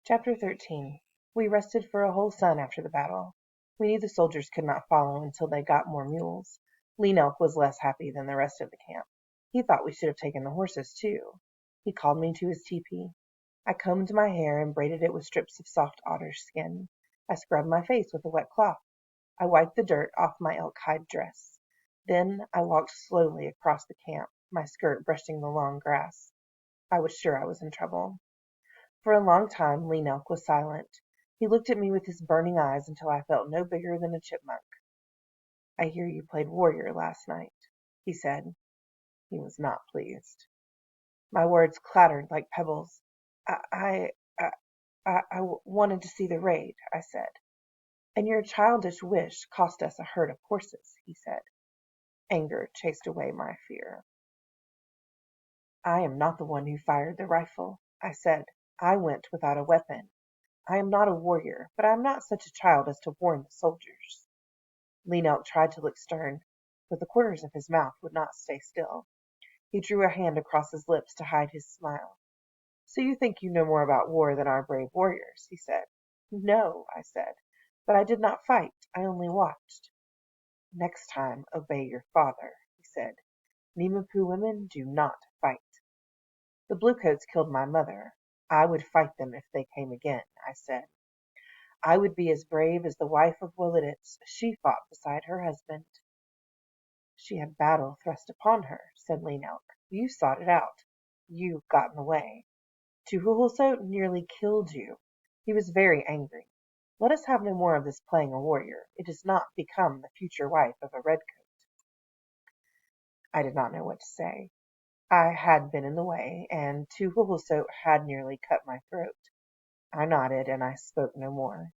Chapter 13. We rested for a whole sun after the battle. We knew the soldiers could not follow until they got more mules. Lean Elk was less happy than the rest of the camp. He thought we should have taken the horses, too. He called me to his tepee. I combed my hair and braided it with strips of soft otter skin. I scrubbed my face with a wet cloth. I wiped the dirt off my elk hide dress. Then I walked slowly across the camp, my skirt brushing the long grass. I was sure I was in trouble. For a long time Lean Elk was silent. He looked at me with his burning eyes until I felt no bigger than a chipmunk. "I hear you played warrior last night," he said. He was not pleased. My words clattered like pebbles. I, I, I wanted to see the raid," I said. "And your childish wish cost us a herd of horses," he said. Anger chased away my fear. "I am not the one who fired the rifle," I said. "I went without a weapon. I am not a warrior, but I am not such a child as to warn the soldiers." Lean Elk tried to look stern, but the corners of his mouth would not stay still. He drew a hand across his lips to hide his smile. "So you think you know more about war than our brave warriors," he said. "No," I said, "but I did not fight. I only watched." "Next time obey your father," he said. "Nimapoo women do not fight." "The Bluecoats killed my mother. I would fight them if they came again," I said. "I would be as brave as the wife of Woliditz. She fought beside her husband." "She had battle thrust upon her," said Lean Elk. "You sought it out. You got in the way. Tuhuhulsote nearly killed you. He was very angry. Let us have no more of this playing a warrior. It does not become the future wife of a redcoat." I did not know what to say. I had been in the way, and Tuhuhulsote had nearly cut my throat. I nodded, and I spoke no more.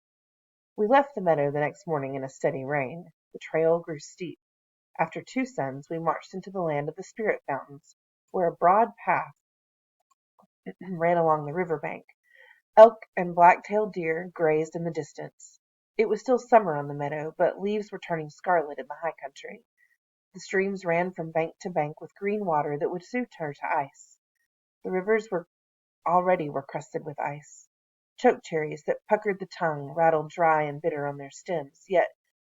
We left the meadow the next morning in a steady rain. The trail grew steep. After 2 suns we marched into the land of the spirit fountains, where a broad path ran along the river bank. Elk and black-tailed deer grazed in the distance. It was still summer on the meadow, but leaves were turning scarlet in the high country. The streams ran from bank to bank with green water that would soon turn to ice. The rivers were crusted with ice. Chokecherries that puckered the tongue rattled dry and bitter on their stems, yet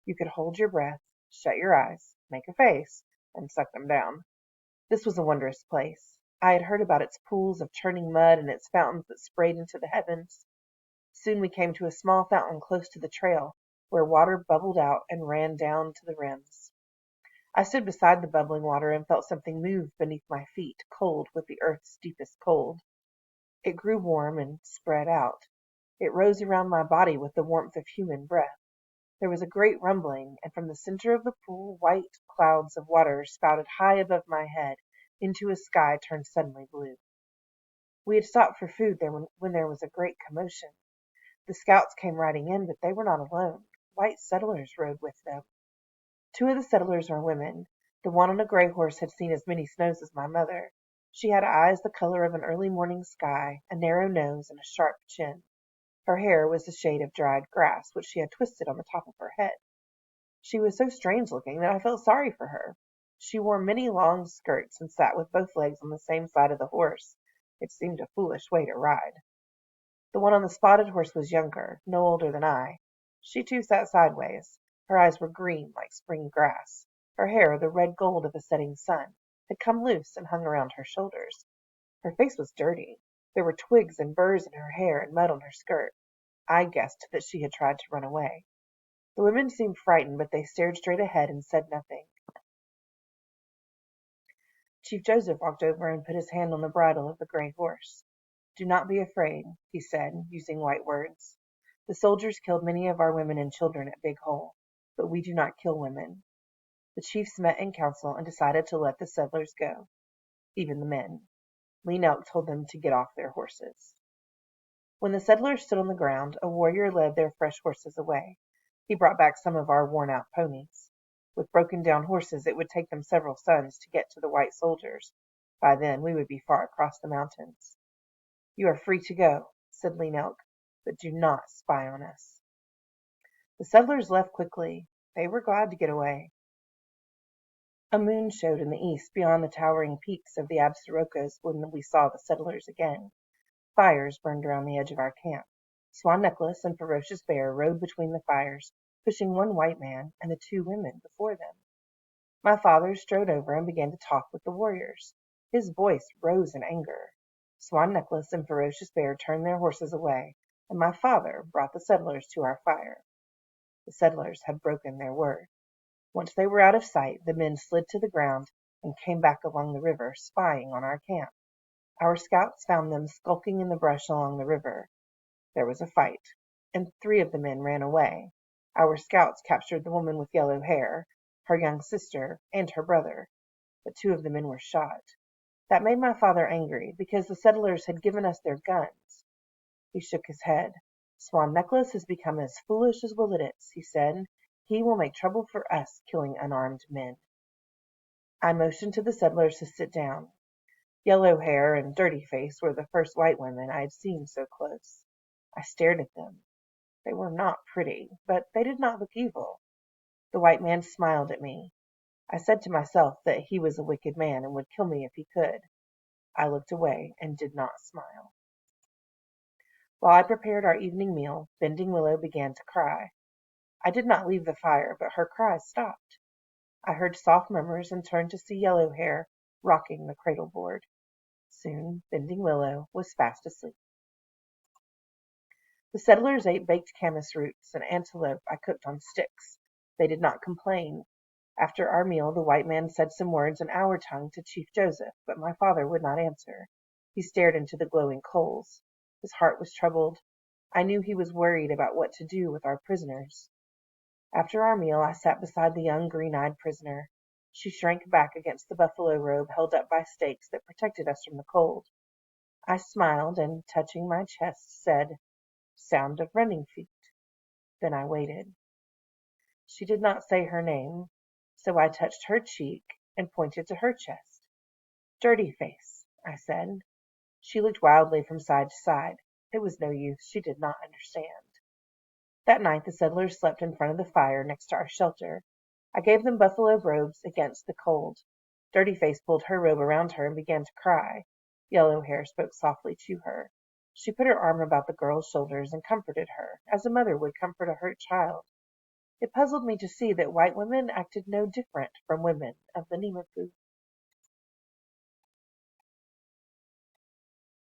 you could hold your breath, shut your eyes, make a face, and suck them down. This was a wondrous place. I had heard about its pools of churning mud and its fountains that sprayed into the heavens. Soon we came to a small fountain close to the trail, where water bubbled out and ran down to the rims. I stood beside the bubbling water and felt something move beneath my feet, cold with the earth's deepest cold. It grew warm and spread out. It rose around my body with the warmth of human breath. There was a great rumbling, and from the center of the pool white clouds of water spouted high above my head into a sky turned suddenly blue. We had stopped for food there when there was a great commotion. The scouts came riding in, but they were not alone. White settlers rode with them. 2 of the settlers were women. The one on a gray horse had seen as many snows as my mother. She had eyes the color of an early morning sky, a narrow nose, and a sharp chin. Her hair was the shade of dried grass, which she had twisted on the top of her head. She was so strange looking that I felt sorry for her. She wore many long skirts and sat with both legs on the same side of the horse. It seemed a foolish way to ride. The one on the spotted horse was younger, no older than I. She too sat sideways. Her eyes were green like spring grass. Her hair, the red gold of a setting sun, had come loose and hung around her shoulders. Her face was dirty. There were twigs and burrs in her hair and mud on her skirt. I guessed that she had tried to run away. The women seemed frightened, but they stared straight ahead and said nothing. Chief Joseph walked over and put his hand on the bridle of the gray horse. "Do not be afraid," he said, using white words. "The soldiers killed many of our women and children at Big Hole, but we do not kill women." The chiefs met in council and decided to let the settlers go, even the men. Lean Elk told them to get off their horses. When the settlers stood on the ground, a warrior led their fresh horses away. He brought back some of our worn-out ponies. With broken-down horses it would take them several suns to get to the white soldiers. By then we would be far across the mountains. "You are free to go," said Lean Elk, "but do not spy on us." The settlers left quickly. They were glad to get away. A moon showed in the east beyond the towering peaks of the Absarokas when we saw the settlers again. Fires burned around the edge of our camp. Swan Necklace and Ferocious Bear rode between the fires, pushing one white man and the two women before them. My father strode over and began to talk with the warriors. His voice rose in anger. Swan Necklace and Ferocious Bear turned their horses away, and my father brought the settlers to our fire. The settlers had broken their word. Once they were out of sight, the men slid to the ground and came back along the river, spying on our camp. Our scouts found them skulking in the brush along the river. There was a fight, and 3 of the men ran away. Our scouts captured the woman with yellow hair, her young sister, and her brother, but 2 of the men were shot. That made my father angry, because the settlers had given us their guns. He shook his head. Swan Necklace has become as foolish as Willitts, he said. He will make trouble for us, killing unarmed men. I motioned to the settlers to sit down. Yellow Hair and Dirty Face were the first white women I had seen so close. I stared at them. They were not pretty, but they did not look evil. The white man smiled at me. I said to myself that he was a wicked man and would kill me if he could. I looked away and did not smile. While I prepared our evening meal, Bending Willow began to cry. I did not leave the fire, but her cries stopped. I heard soft murmurs and turned to see Yellow Hair rocking the cradle board. Soon Bending Willow was fast asleep. The settlers ate baked camas roots and antelope I cooked on sticks. They did not complain. After our meal the white man said some words in our tongue to Chief Joseph, but my father would not answer. He stared into the glowing coals. His heart was troubled. I knew he was worried about what to do with our prisoners. After our meal I sat beside the young green-eyed prisoner. She shrank back against the buffalo robe held up by stakes that protected us from the cold. I smiled and, touching my chest, said, "Sound of running feet." Then I waited. She did not say her name, so I touched her cheek and pointed to her chest. "Dirty Face," I said. She looked wildly from side to side. It was no use. She did not understand. That night the settlers slept in front of the fire next to our shelter. I gave them buffalo robes against the cold. Dirty Face pulled her robe around her and began to cry. Yellow Hair spoke softly to her. She put her arm about the girl's shoulders and comforted her, as a mother would comfort a hurt child. It puzzled me to see that white women acted no different from women of the Nemapu.